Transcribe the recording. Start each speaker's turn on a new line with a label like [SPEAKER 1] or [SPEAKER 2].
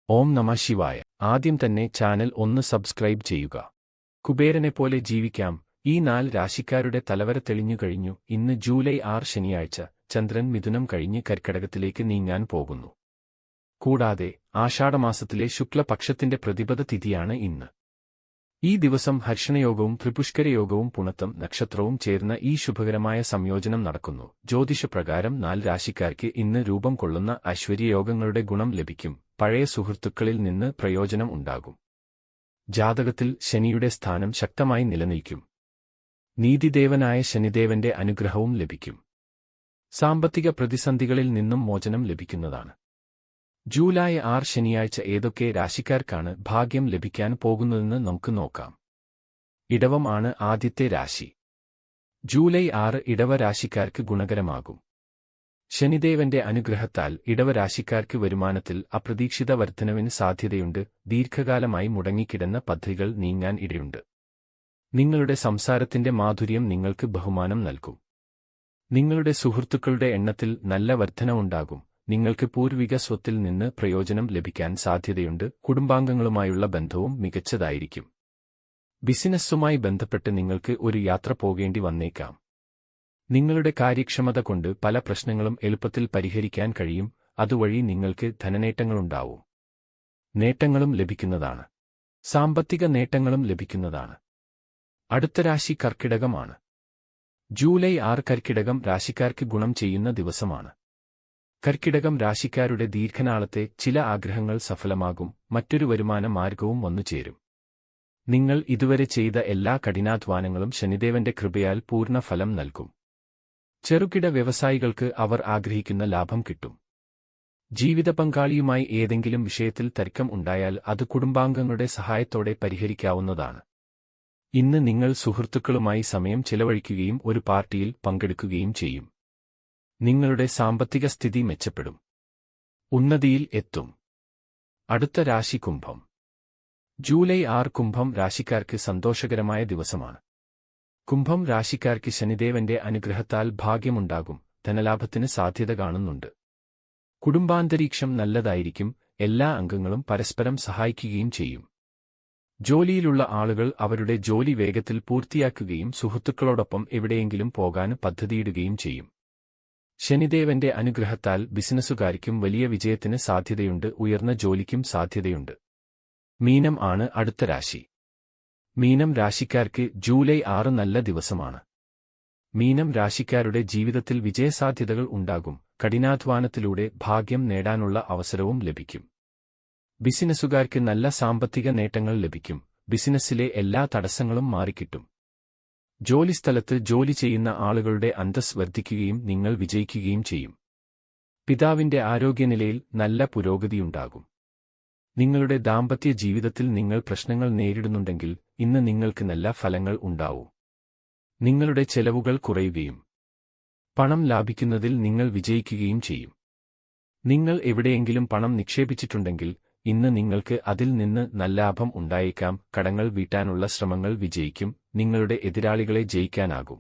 [SPEAKER 1] ഓം നമഃ ശിവായ. ആദ്യം തന്നെ ചാനൽ ഒന്ന് സബ്സ്ക്രൈബ് ചെയ്യുക. കുബേരനെപ്പോലെ ജീവിക്കാം. ഈ 4 രാശിക്കാരുടെ തലവര തെളിഞ്ഞുകഴിഞ്ഞു. ഇന്ന് ജൂലൈ 6 ശനിയാഴ്ച. ചന്ദ്രൻ മിഥുനം കഴിഞ്ഞ് കർക്കിടകത്തിലേക്ക് നീങ്ങാൻ പോകുന്നു. കൂടാതെ ആഷാഢമാസത്തിലെ ശുക്ലപക്ഷത്തിന്റെ പ്രതിപദ തിഥിയാണ് ഇന്ന്. ഈ ദിവസം ഹർഷണയോഗവും ത്രിപുഷ്കരയോഗവും പുണത്തം നക്ഷത്രവും ചേർന്ന ഈ ശുഭകരമായ സംയോജനം നടക്കുന്നു. ജ്യോതിഷപ്രകാരം 4 രാശിക്കാർക്ക് ഇന്ന് രൂപം കൊള്ളുന്ന ഐശ്വര്യയോഗങ്ങളുടെ ഗുണം ലഭിക്കും. പഴയ സുഹൃത്തുക്കളിൽ നിന്ന് പ്രയോജനം ഉണ്ടാകും. ജാതകത്തിൽ ശനിയുടെ സ്ഥാനം ശക്തമായി നിലനിൽക്കും. നീതിദേവനായ ശനിദേവന്റെ അനുഗ്രഹവും ലഭിക്കും. സാമ്പത്തിക പ്രതിസന്ധികളിൽ നിന്നും മോചനം ലഭിക്കുന്നതാണ്. ജൂലൈ 6 ശനിയാഴ്ച ഏതൊക്കെ രാശിക്കാർക്കാണ് ഭാഗ്യം ലഭിക്കാൻ പോകുന്നതെന്ന് നമുക്ക് നോക്കാം. ഇടവം ആണ് ആദ്യത്തെ രാശി. ജൂലൈ 6 ഇടവ രാശിക്കാർക്ക് ഗുണകരമാകും. ശനിദേവന്റെ അനുഗ്രഹത്താൽ ഇടവ രാശിക്കാർക്ക് വരുമാനത്തിൽ അപ്രതീക്ഷിത വർധനവിന് സാധ്യതയുണ്ട്. ദീർഘകാലമായി മുടങ്ങിക്കിടന്ന പദ്ധതികൾ നീങ്ങാൻ ഇടയുണ്ട്. നിങ്ങളുടെ സംസാരത്തിന്റെ മാധുര്യം നിങ്ങൾക്ക് ബഹുമാനം നൽകും. നിങ്ങളുടെ സുഹൃത്തുക്കളുടെ എണ്ണത്തിൽ നല്ല വർധനവുണ്ടാകും. നിങ്ങൾക്ക് പൂർവിക സ്വത്തിൽ നിന്ന് പ്രയോജനം ലഭിക്കാൻ സാധ്യതയുണ്ട്. കുടുംബാംഗങ്ങളുമായുള്ള ബന്ധവും മികച്ചതായിരിക്കും. ബിസിനസ്സുമായി ബന്ധപ്പെട്ട് നിങ്ങൾക്ക് ഒരു യാത്ര പോകേണ്ടി വന്നേക്കാം. നിങ്ങളുടെ കാര്യക്ഷമത കൊണ്ട് പല പ്രശ്നങ്ങളും എളുപ്പത്തിൽ പരിഹരിക്കാൻ കഴിയും. അതുവഴി നിങ്ങൾക്ക് ധനനേട്ടങ്ങളുണ്ടാവും. നേട്ടങ്ങളും ലഭിക്കുന്നതാണ്. സാമ്പത്തിക നേട്ടങ്ങളും ലഭിക്കുന്നതാണ്. അടുത്ത രാശി കർക്കിടകമാണ്. ജൂലൈ 6 കർക്കിടകം രാശിക്കാർക്ക് ഗുണം ചെയ്യുന്ന ദിവസമാണ്. കർക്കിടകം രാശിക്കാരുടെ ദീർഘനാളത്തെ ചില ആഗ്രഹങ്ങൾ സഫലമാകും. മറ്റൊരു വരുമാന മാർഗവും വന്നുചേരും. നിങ്ങൾ ഇതുവരെ ചെയ്ത എല്ലാ കഠിനാധ്വാനങ്ങളും ശനിദേവന്റെ കൃപയാൽ പൂർണ്ണ ഫലം നൽകും. ചെറുകിട വ്യവസായികൾക്ക് അവർ ആഗ്രഹിക്കുന്ന ലാഭം കിട്ടും. ജീവിത പങ്കാളിയുമായി ഏതെങ്കിലും വിഷയത്തിൽ തർക്കം ഉണ്ടായാൽ അത് കുടുംബാംഗങ്ങളുടെ സഹായത്തോടെ പരിഹരിക്കാവുന്നതാണ്. ഇന്ന് നിങ്ങൾ സുഹൃത്തുക്കളുമായി സമയം ചെലവഴിക്കുകയും ഒരു പാർട്ടിയിൽ പങ്കെടുക്കുകയും ചെയ്യും. നിങ്ങളുടെ സാമ്പത്തിക സ്ഥിതി മെച്ചപ്പെടും. ഉന്നതിയിൽ എത്തും. അടുത്ത രാശി കുംഭം. ജൂലൈ 6 കുംഭം രാശിക്കാർക്ക് സന്തോഷകരമായ ദിവസമാണ്. കുംഭം രാശിക്കാർക്ക് ശനിദേവന്റെ അനുഗ്രഹത്താൽ ഭാഗ്യമുണ്ടാകും. ധനലാഭത്തിന് സാധ്യത കാണുന്നുണ്ട്. കുടുംബാന്തരീക്ഷം നല്ലതായിരിക്കും. എല്ലാ അംഗങ്ങളും പരസ്പരം സഹായിക്കുകയും ചെയ്യും. ജോലിയിലുള്ള ആളുകൾ അവരുടെ ജോലി വേഗത്തിൽ പൂർത്തിയാക്കുകയും സുഹൃത്തുക്കളോടൊപ്പം എവിടെയെങ്കിലും പോകാൻ പദ്ധതിയിടുകയും ചെയ്യും. ശനിദേവന്റെ അനുഗ്രഹത്താൽ ബിസിനസ്സുകാർക്കും വലിയ വിജയത്തിന് സാധ്യതയുണ്ട്. ഉയർന്ന ജോലിക്കും സാധ്യതയുണ്ട്. മീനം ആണ് അടുത്ത രാശി. മീനം രാശിക്കാർക്ക് ജൂലൈ 6 നല്ല ദിവസമാണ്. മീനം രാശിക്കാരുടെ ജീവിതത്തിൽ വിജയസാധ്യതകൾ ഉണ്ടാകും. കഠിനാധ്വാനത്തിലൂടെ ഭാഗ്യം നേടാനുള്ള അവസരവും ലഭിക്കും. ബിസിനസ്സുകാർക്ക് നല്ല സാമ്പത്തിക നേട്ടങ്ങൾ ലഭിക്കും. ബിസിനസ്സിലെ എല്ലാ തടസ്സങ്ങളും മാറിക്കിട്ടും. ജോലിസ്ഥലത്ത് ജോലി ചെയ്യുന്ന ആളുകളുടെ അന്തസ്സ് വർദ്ധിക്കുകയും നിങ്ങൾ വിജയിക്കുകയും ചെയ്യും. പിതാവിന്റെ ആരോഗ്യനിലയിൽ നല്ല പുരോഗതിയുണ്ടാകും. നിങ്ങളുടെ ദാമ്പത്യ ജീവിതത്തിൽ നിങ്ങൾ പ്രശ്നങ്ങൾ നേരിടുന്നുണ്ടെങ്കിൽ ഇന്ന് നിങ്ങൾക്ക് നല്ല ഫലങ്ങൾ ഉണ്ടാവും. നിങ്ങളുടെ ചെലവുകൾ കുറയുകയും പണം ലാഭിക്കുന്നതിൽ നിങ്ങൾ വിജയിക്കുകയും ചെയ്യും. നിങ്ങൾ എവിടെയെങ്കിലും പണം നിക്ഷേപിച്ചിട്ടുണ്ടെങ്കിൽ ഇന്ന് നിങ്ങൾക്ക് അതിൽ നിന്ന് നല്ല ലാഭം ഉണ്ടായേക്കാം. കടങ്ങൾ വീട്ടാനുള്ള ശ്രമങ്ങൾ വിജയിക്കും. നിങ്ങളുടെ എതിരാളികളെ ജയിക്കാനാകും.